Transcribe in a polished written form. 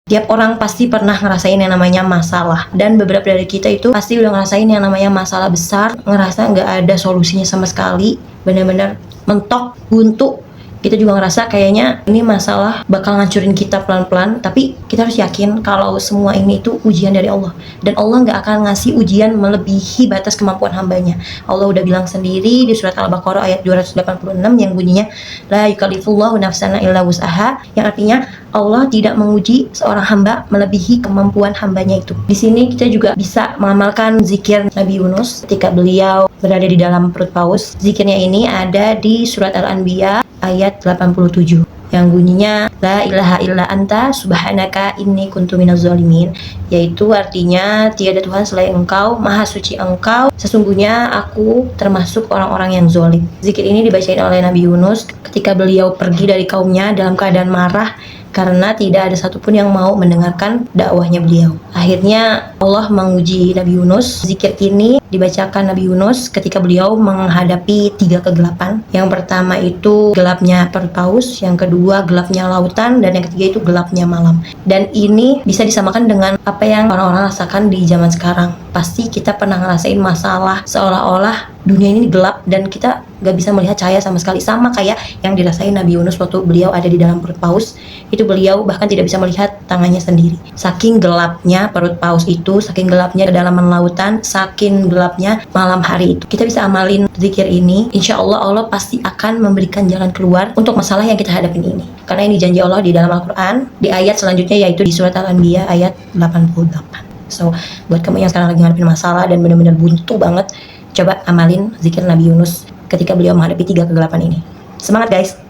Tiap orang pasti pernah ngerasain yang namanya masalah. Dan beberapa dari kita itu pasti udah ngerasain yang namanya masalah besar. Ngerasa nggak ada solusinya sama sekali. Bener-bener mentok, buntu. Kita juga ngerasa kayaknya ini masalah bakal ngancurin kita pelan-pelan. Tapi kita harus yakin kalau semua ini itu ujian dari Allah. Dan Allah nggak akan ngasih ujian melebihi batas kemampuan hambanya. Allah udah bilang sendiri di surat Al-Baqarah ayat 286 yang bunyinya La yukallifullahu nafsana illa wus'aha, yang artinya Allah tidak menguji seorang hamba melebihi kemampuan hambanya itu. Di sini kita juga bisa mengamalkan zikir Nabi Yunus ketika beliau berada di dalam perut paus. Zikirnya ini ada di surat Al-Anbiya ayat 87 yang bunyinya La ilaha illa anta subhanaka inni kuntu minaz zalimin, yaitu artinya tiada Tuhan selain engkau, maha suci engkau, sesungguhnya aku termasuk orang-orang yang zalim. Zikir ini dibacain oleh Nabi Yunus ketika beliau pergi dari kaumnya dalam keadaan marah karena tidak ada satupun yang mau mendengarkan dakwahnya beliau. Akhirnya Allah menguji Nabi Yunus. Zikir ini dibacakan Nabi Yunus ketika beliau menghadapi 3 kegelapan. Yang pertama itu gelapnya perut paus, yang kedua gelapnya lautan, dan yang ketiga itu gelapnya malam. Dan ini bisa disamakan dengan apa yang orang-orang rasakan di zaman sekarang. Pasti kita pernah ngerasain masalah seolah-olah dunia ini gelap dan kita gak bisa melihat cahaya sama sekali, sama kayak yang dirasain Nabi Yunus waktu beliau ada di dalam perut paus. Itu beliau bahkan tidak bisa melihat tangannya sendiri, saking gelapnya perut paus itu, saking gelapnya kedalaman lautan, saking gelapnya malam hari itu. Kita bisa amalin zikir ini, insya Allah Allah pasti akan memberikan jalan keluar untuk masalah yang kita hadapin ini, karena ini janji Allah di dalam Al-Quran di ayat selanjutnya, yaitu di surat Al-Anbiya ayat 88. So, buat kamu yang sekarang lagi ngadepin masalah dan benar-benar buntu banget, coba amalin zikir Nabi Yunus ketika beliau menghadapi 3 kegelapan ini. Semangat guys!